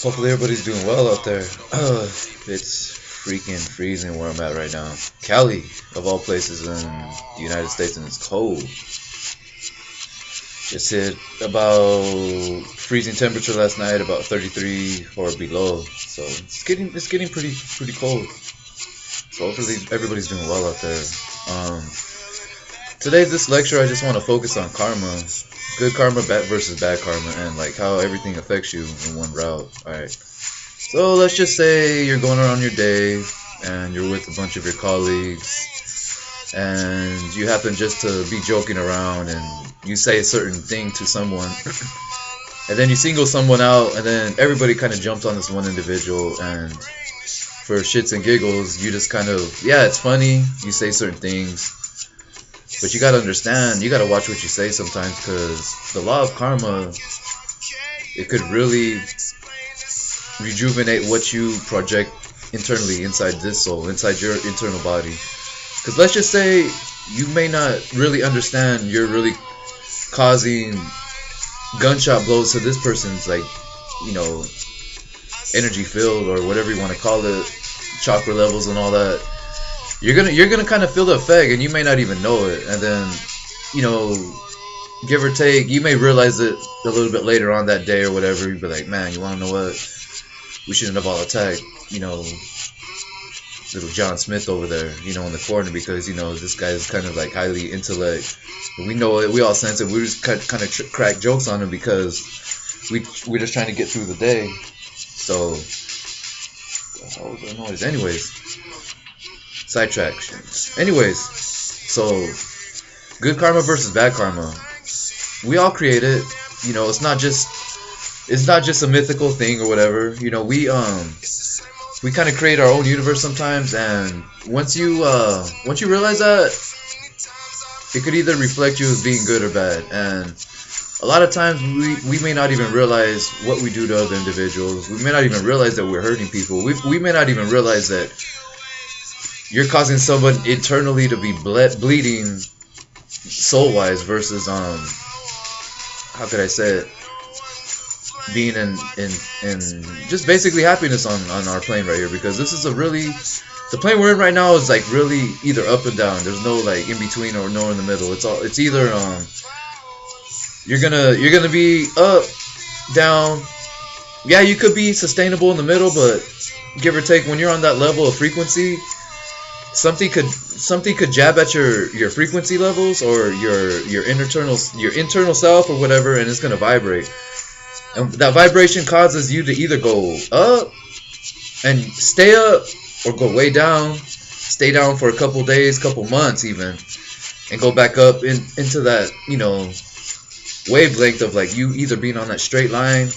Hopefully everybody's doing well out there. It's freaking freezing where I'm at right now. Cali, of all places in the United States, and it's cold. Just hit about freezing temperature last night, about 33 or below. So it's getting pretty cold. So hopefully everybody's doing well out there. Today's this lecture, I just want to focus on karma, good karma versus bad karma, and like how everything affects you in one route. All right. So let's just say you're going around your day and you're with a bunch of your colleagues, and you happen just to be joking around and you say a certain thing to someone, and then you single someone out, and then everybody kind of jumps on this one individual, and for shits and giggles, you just kind of, yeah, it's funny, you say certain things, but you gotta understand, you gotta watch what you say sometimes, because the law of karma, it could really rejuvenate what you project internally inside this soul, inside your internal body. Because let's just say you may not really understand you're really causing gunshot blows to this person's, like, you know, energy field or whatever you want to call it, chakra levels and all that. You're gonna kind of feel the effect, and you may not even know it. And then, you know, give or take, you may realize it a little bit later on that day or whatever. You'd be like, man, you want to know what? We shouldn't have all attacked, you know, little John Smith over there, you know, in the corner, because, you know, this guy is kind of like highly intellect. We know it, we all sense it. We just kind of crack jokes on him because we're just trying to get through the day. So, what was that noise? Anyways, sidetrack. Anyways, so good karma versus bad karma. We all create it. You know, it's not just a mythical thing or whatever. You know, we kind of create our own universe sometimes, and once you realize that, it could either reflect you as being good or bad. And a lot of times we may not even realize what we do to other individuals. We may not even realize that we're hurting people. We may not even realize that you're causing someone internally to be bleeding soul-wise versus how could I say it, being in just basically happiness on our plane right here, because this is the plane we're in right now is like really either up and down. There's no like in between or no in the middle. It's either you're gonna be up, down. Yeah, you could be sustainable in the middle, but give or take, when you're on that level of frequency, something could jab at your frequency levels or your internal self or whatever, and it's gonna vibrate. And that vibration causes you to either go up and stay up, or go way down, stay down for a couple days, couple months even, and go back up into that, you know, wavelength of like you either being on that straight line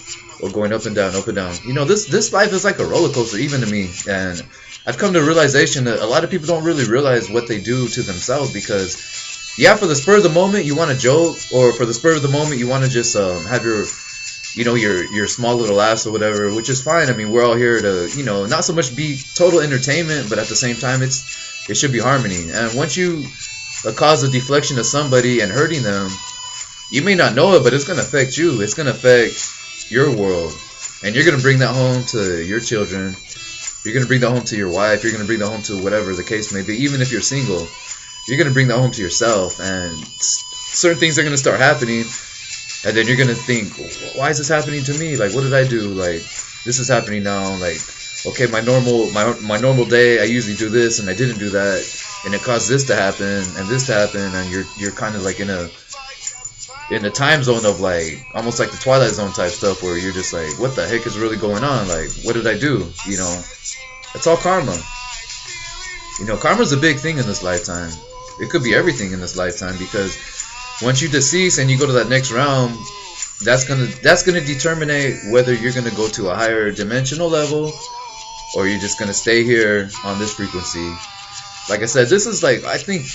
or going up and down, up and down. You know, this life is like a roller coaster, even to me. And I've come to a realization that a lot of people don't really realize what they do to themselves, because, yeah, for the spur of the moment you want to joke, or for the spur of the moment you want to just have your, you know, your small little laughs or whatever, which is fine. I mean, we're all here to, you know, not so much be total entertainment, but at the same time, it should be harmony. And once you cause a deflection of somebody and hurting them, you may not know it, but it's going to affect you. It's going to affect your world. And you're going to bring that home to your children. You're going to bring that home to your wife. You're going to bring that home to whatever the case may be. Even if you're single, you're going to bring that home to yourself. And certain things are going to start happening. And then you're going to think, why is this happening to me? Like, what did I do? Like, this is happening now. Like, okay, my normal day, I usually do this, and I didn't do that. And it caused this to happen, and this to happen. And you're kind of like in a time zone of like, almost like the Twilight Zone type stuff, where you're just like, what the heck is really going on? Like, what did I do? You know, it's all karma. You know, karma's a big thing in this lifetime. It could be everything in this lifetime, because once you decease and you go to that next realm, that's gonna determine whether you're gonna go to a higher dimensional level, or you're just gonna stay here on this frequency. Like I said, this is like, I think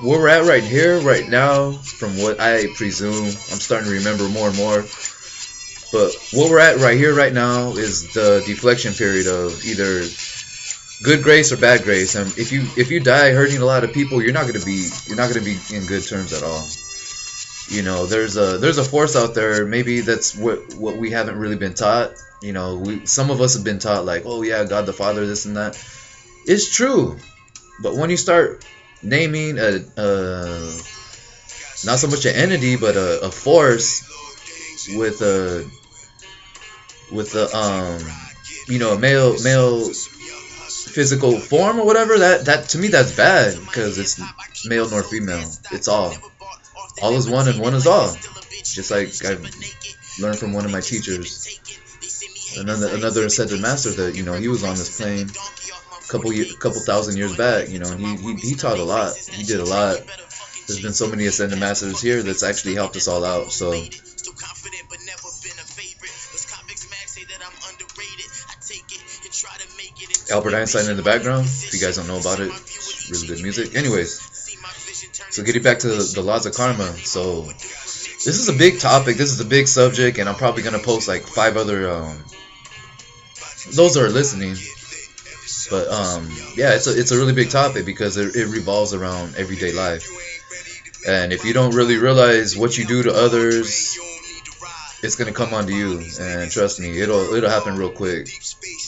where we're at right here, right now, from what I presume, I'm starting to remember more and more. But what we're at right here, right now, is the deflection period of either good grace or bad grace. And if you die hurting a lot of people, you're not gonna be in good terms at all. There's a force out there. Maybe that's what we haven't really been taught. Some of us have been taught like, oh yeah, God the Father, this and that. It's true, but when you start naming not so much an entity, but a force with a male physical form or whatever, that to me that's bad, because it's male nor female. It's all is one and one is all. Just like I've learned from one of my teachers, another ascended master, that he was on this plane couple thousand years back, and he taught a lot. He did a lot. There's been so many ascended masters here that's actually helped us all out. So Albert Einstein in the background, if you guys don't know about it, it's really good music. Anyways, so getting back to the laws of karma. So this is a big topic, this is a big subject, and I'm probably going to post like 5 other those that are listening. But yeah, it's a really big topic, because it revolves around everyday life. And if you don't really realize what you do to others, it's gonna come onto you. And trust me, it'll happen real quick.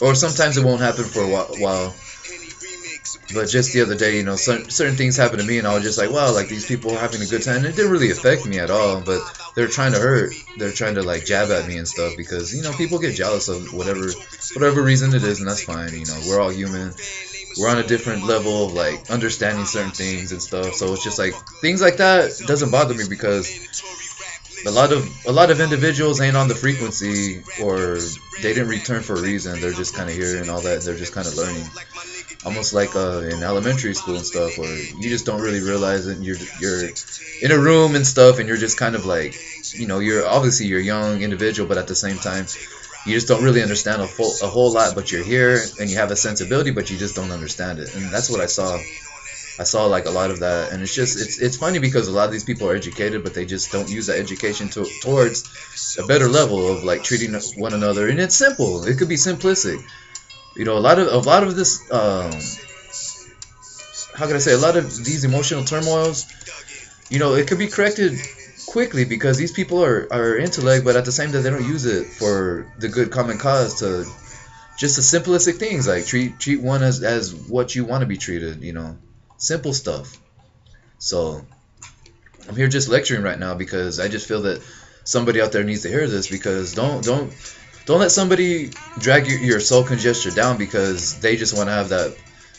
Or sometimes it won't happen for a while. But just the other day, certain things happened to me, and I was just like, wow, like these people are having a good time. And it didn't really affect me at all, but they're trying to hurt. They're trying to like jab at me and stuff, because people get jealous of whatever reason it is, and that's fine. We're all human. We're on a different level of like understanding certain things and stuff. So it's just like things like that doesn't bother me, because a lot of individuals ain't on the frequency, or they didn't return for a reason. They're just kind of here and all that. They're just kind of learning, almost like in elementary school and stuff, where you just don't really realize it. You're in a room and stuff, and you're just kind of like, you're obviously you're a young individual, but at the same time, you just don't really understand a whole lot. But you're here and you have a sensibility, but you just don't understand it. And that's what I saw. I saw like a lot of that, and it's funny, because a lot of these people are educated, but they just don't use that education towards a better level of like treating one another. And it's simple. It could be simplistic. A lot of this, how can I say, a lot of these emotional turmoils, it could be corrected quickly, because these people are intellect, but at the same time they don't use it for the good common cause, to just the simplistic things like treat one as what you want to be treated, simple stuff. So I'm here just lecturing right now, because I just feel that somebody out there needs to hear this, because don't let somebody drag your soul congestion down, because they just want to have that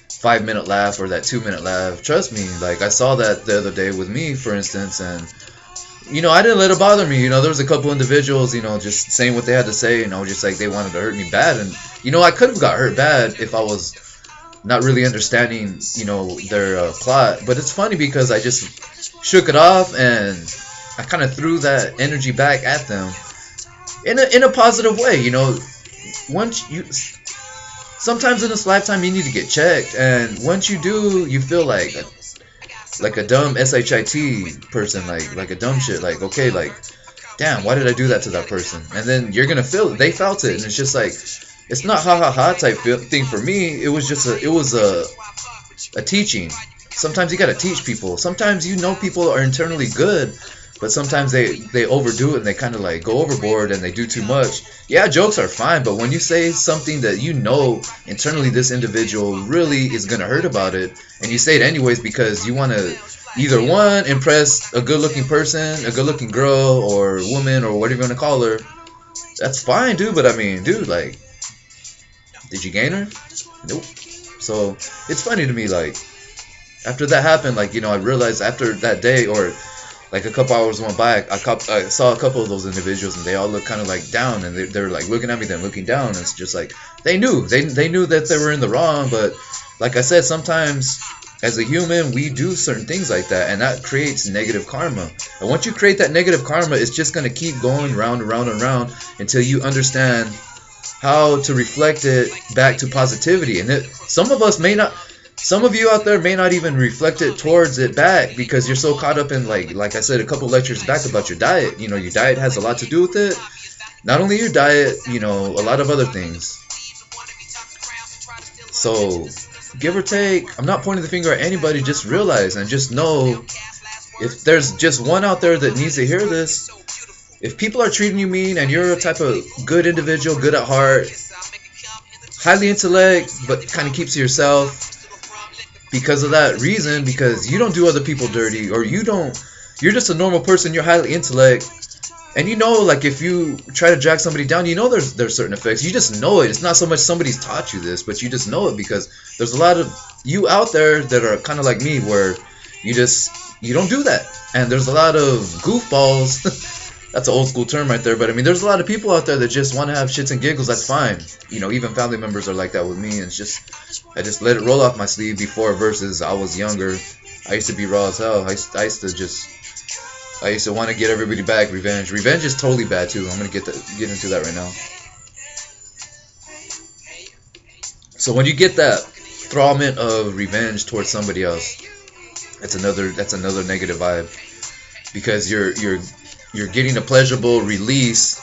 5-minute laugh or that 2-minute laugh. Trust me, like I saw that the other day with me, for instance, and I didn't let it bother me. There was a couple individuals, just saying what they had to say, just like they wanted to hurt me bad. And I could have got hurt bad if I was not really understanding their plot. But it's funny, because I just shook it off, and I kind of threw that energy back at them in a positive way. Sometimes in this lifetime you need to get checked, and once you do, you feel like a dumb shit person, like a dumb shit, like, okay, like, damn, why did I do that to that person? And then you're gonna feel it. They felt it, and it's just like, it's not ha ha ha type thing for me. It was just a teaching. Sometimes you gotta teach people. Sometimes people are internally good, but sometimes they overdo it, and they kind of like go overboard, and they do too much. Yeah, jokes are fine, but when you say something that internally this individual really is gonna hurt about it, and you say it anyways because you want to either one, impress a good-looking person, a good-looking girl or woman or whatever you want to call her, that's fine, dude. But I mean, dude, like, did you gain her? Nope. So it's funny to me, like, after that happened, like, I realized after that day, or like a couple hours went by, I saw a couple of those individuals, and they all looked kind of like down, and they were like looking at me, then looking down, and it's just like they knew that they were in the wrong. But like I said, sometimes as a human we do certain things like that, and that creates negative karma. And once you create that negative karma, it's just going to keep going round and round and round until you understand how to reflect it back to positivity. And some of you out there may not even reflect it towards it back, because you're so caught up in, like I said a couple lectures back about your diet. Your diet has a lot to do with it. Not only your diet, a lot of other things. So give or take, I'm not pointing the finger at anybody. Just realize and just know If there's just one out there that needs to hear this, if people are treating you mean and you're a type of good individual, good at heart, highly intellect, but kind of keeps to yourself, because of that reason, because you don't do other people dirty, or you're just a normal person, you're highly intellect, and you know, like, if you try to drag somebody down, you know there's certain effects. You just know it. It's not so much somebody's taught you this, but you just know it because there's a lot of you out there that are kind of like me, where you don't do that. And there's a lot of goofballs. That's an old school term right there, but I mean, there's a lot of people out there that just want to have shits and giggles. That's fine. You know, even family members are like that with me, and it's just, I just let it roll off my sleeve. Before versus I was younger, I used to be raw as hell. I used to want to get everybody back. Revenge is totally bad too. I'm gonna get into that right now. So when you get that thrallment of revenge towards somebody else, that's another negative vibe, because you're getting a pleasurable release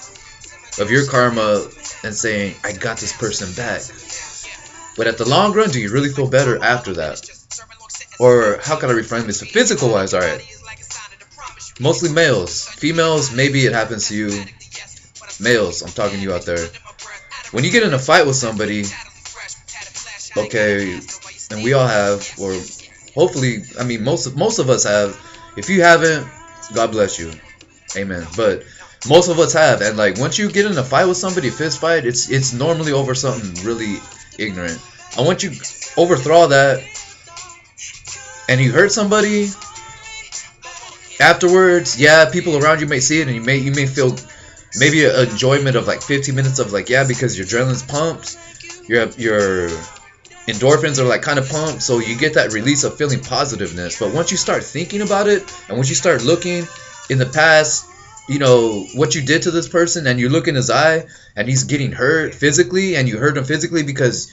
of your karma and saying, I got this person back. But at the long run, do you really feel better after that? Or how can I reframe this? Physical wise, alright. Mostly males. Females, maybe it happens to you. Males, I'm talking to you out there. When you get in a fight with somebody, okay, and we all have, or hopefully, I mean, most of us have. If you haven't, God bless you. Amen. But most of us have, and like, once you get in a fight with somebody, a fist fight, it's normally over something really ignorant. And once you overthrow that, and you hurt somebody, afterwards, yeah, people around you may see it, and you may feel maybe an enjoyment of like 15 minutes of like, yeah, because your adrenaline's pumped, your endorphins are like kind of pumped, so you get that release of feeling positiveness. But once you start thinking about it, and once you start looking in the past, you know, what you did to this person, and you look in his eye and he's getting hurt physically, and you hurt him physically because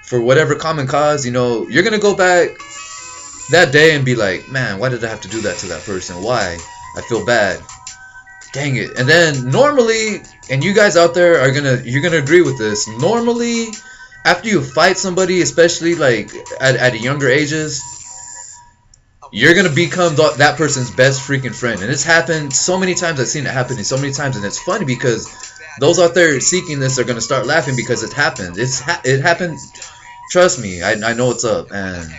for whatever common cause, you know, you're gonna go back that day and be like, man, why did I have to do that to that person? Why? I feel bad. Dang it. And then normally, and you guys out there you're gonna agree with this, normally after you fight somebody, especially like at younger ages, you're gonna become that person's best freaking friend. And it's happened so many times. I've seen it happening so many times, and it's funny because those out there seeking this are gonna start laughing because it happened. It happened. Trust me, I know what's up. And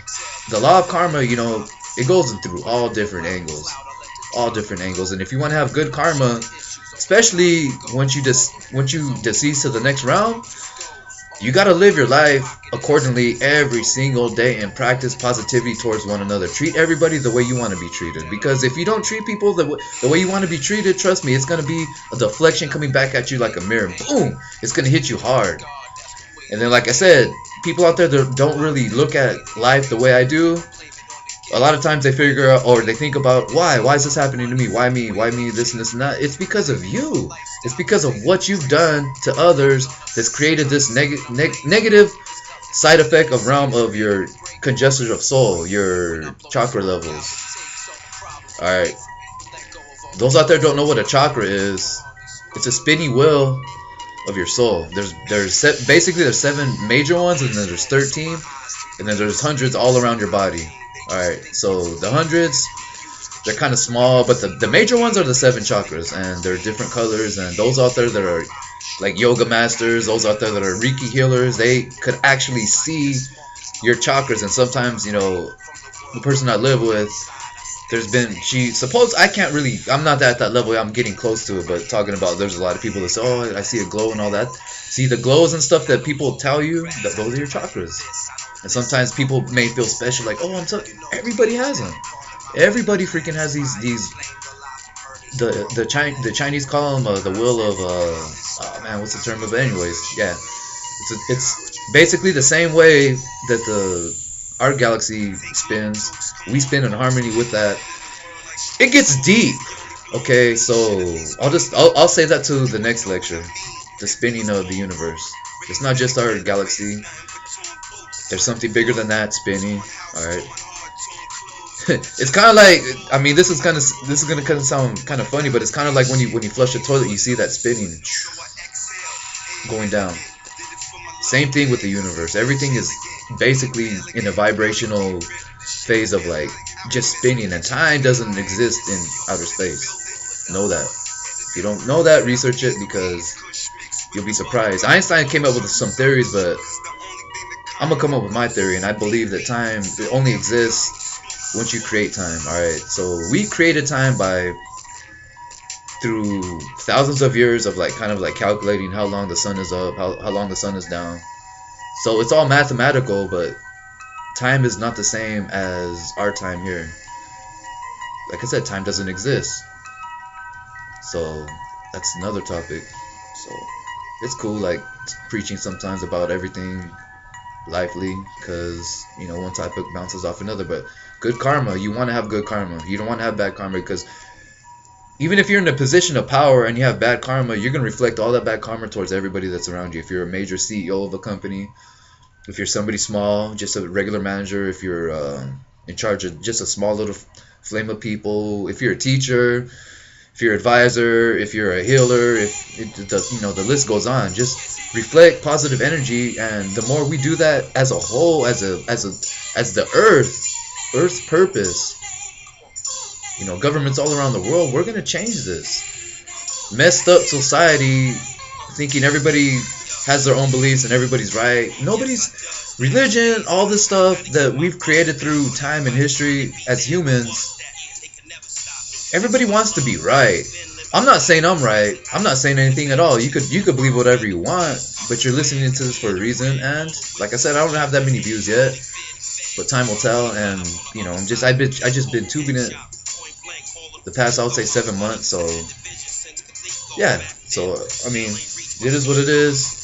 the law of karma, you know, it goes through all different angles. And if you want to have good karma, especially once you decease to the next round, you got to live your life accordingly every single day and practice positivity towards one another. Treat everybody the way you want to be treated. Because if you don't treat people the way you want to be treated, trust me, it's going to be a deflection coming back at you like a mirror. Boom! It's going to hit you hard. And then, like I said, people out there that don't really look at life the way I do, a lot of times they figure out, or they think about, why is this happening to me? Why me? Why me? This and this and that. It's because of you. It's because of what you've done to others that's created this negative side effect of realm of your congestion of soul, your chakra levels. Alright. Those out there don't know what a chakra is. It's a spinning wheel of your soul. Basically there's 7 major ones, and then there's 13, and then there's hundreds all around your body. Alright, so the hundreds, they're kind of small, but the major ones are the 7 chakras, and they're different colors. And those out there that are like yoga masters, those out there that are Reiki healers, they could actually see your chakras. And sometimes, you know, the person I live with, I'm not at that level, I'm getting close to it, but talking about, there's a lot of people that say, oh, I see a glow and all that. See, the glows and stuff that people tell you, that those are your chakras. And sometimes people may feel special, like, oh, everybody has them. Everybody freaking has these the Chinese call them the wheel of oh man, what's the term of it? Anyways, yeah, it's basically the same way that our galaxy spins. We spin in harmony with that. It gets deep. Okay, so I'll say that to the next lecture. The spinning of the universe. It's not just our galaxy. There's something bigger than that spinning. All right. It's kind of like, I mean, this is gonna kind of sound kind of funny, but it's kind of like when you flush a toilet, you see that spinning going down. Same thing with the universe. Everything is basically in a vibrational phase of like just spinning, and time doesn't exist in outer space. Know that. If you don't know that, research it, because you'll be surprised. Einstein came up with some theories, but I'm gonna come up with my theory, and I believe that time, it only exists once you create time. All right, so we created time by through thousands of years of like kind of like calculating how long the sun is up, how long the sun is down. So it's all mathematical, but time is not the same as our time here. Like I said, time doesn't exist. So that's another topic. So it's cool, like preaching sometimes about everything lively, because one topic bounces off another. But good karma, you want to have good karma. You don't want to have bad karma, because even if you're in a position of power and you have bad karma, you're going to reflect all that bad karma towards everybody that's around you. If you're a major CEO of a company, if you're somebody small, just a regular manager, if you're in charge of just a small little flame of people, if you're a teacher, if you're an advisor, if you're a healer, the list goes on. Just reflect positive energy, and the more we do that as a whole, as the Earth's purpose, governments all around the world, we're gonna change this messed up society, thinking everybody has their own beliefs and everybody's right. Nobody's religion, all this stuff that we've created through time and history as humans. Everybody wants to be right. I'm not saying I'm right. I'm not saying anything at all. You could believe whatever you want, but you're listening to this for a reason. And like I said, I don't have that many views yet, but time will tell. And I just been tubing it the past, I would say, 7 months. So yeah. So I mean, it is what it is.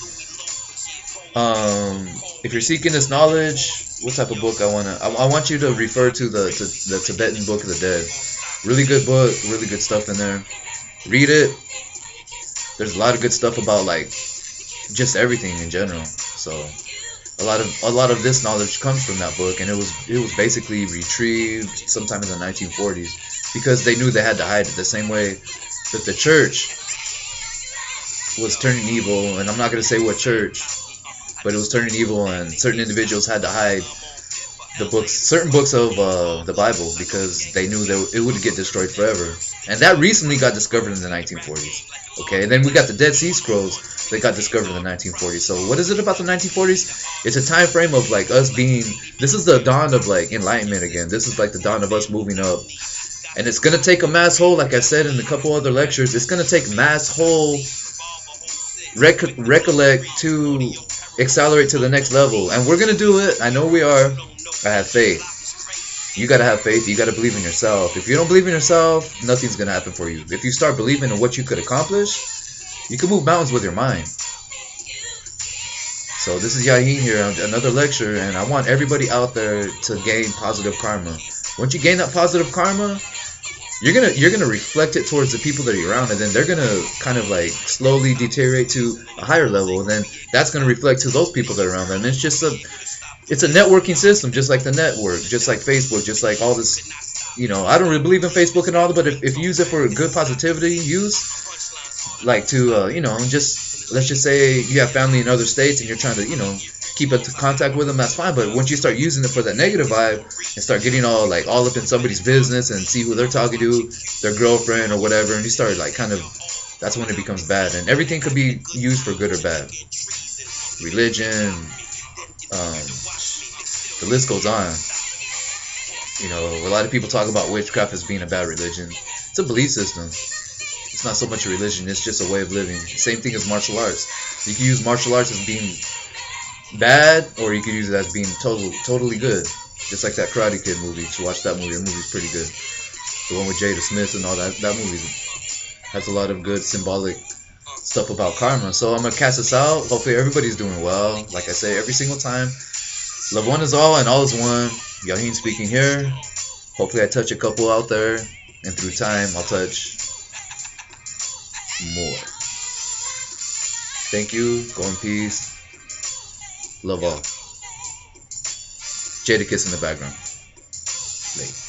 If you're seeking this knowledge, what type of book I want you to refer to the Tibetan Book of the Dead. Really good book, really good stuff in there. Read it. There's a lot of good stuff about like just everything in general. So a lot of this knowledge comes from that book, and it was basically retrieved sometime in the 1940s, because they knew they had to hide it, the same way that the church was turning evil. And I'm not going to say what church, but it was turning evil, and certain individuals had to hide certain books of the Bible, because they knew that it would get destroyed forever. And that recently got discovered in the 1940s. Okay, and then we got the Dead Sea Scrolls that got discovered in the 1940s. So what is it about the 1940s? It's a time frame of like us being, this is the dawn of like enlightenment again. This is like the dawn of us moving up. And it's going to take a mass whole, like I said in a couple other lectures, it's going to take mass whole recollect to accelerate to the next level. And we're going to do it. I know we are. I have faith. You got to have faith. You got to believe in yourself. If you don't believe in yourself, nothing's going to happen for you. If you start believing in what you could accomplish, you can move mountains with your mind. So this is Yahin here on another lecture, and I want everybody out there to gain positive karma. Once you gain that positive karma, you're gonna reflect it towards the people that are around, and then they're gonna kind of like slowly deteriorate to a higher level, and then that's gonna reflect to those people that are around them. And it's a networking system, just like the network, just like Facebook, just like all this. I don't really believe in Facebook and all that, but if you use it for good positivity use, like to just let's just say you have family in other states and you're trying to keep in contact with them, that's fine. But once you start using it for that negative vibe and start getting all up in somebody's business and see who they're talking to, their girlfriend or whatever, and you start like kind of, that's when it becomes bad. And everything could be used for good or bad. Religion, the list goes on. A lot of people talk about witchcraft as being a bad religion. It's a belief system. It's not so much a religion, it's just a way of living. Same thing as martial arts. You can use martial arts as being bad, or you can use it as being totally good. Just like that Karate Kid movie. To watch that movie. The movie's pretty good. The one with Jada Smith and all that. That movie has a lot of good symbolic stuff about karma. So I'm gonna cast this out. Hopefully everybody's doing well. Like I say every single time, love one is all and all is one. Yahin speaking here. Hopefully I touch a couple out there, and through time I'll touch more. Thank you. Go in peace. Love all. Jada Kiss in the background. Late.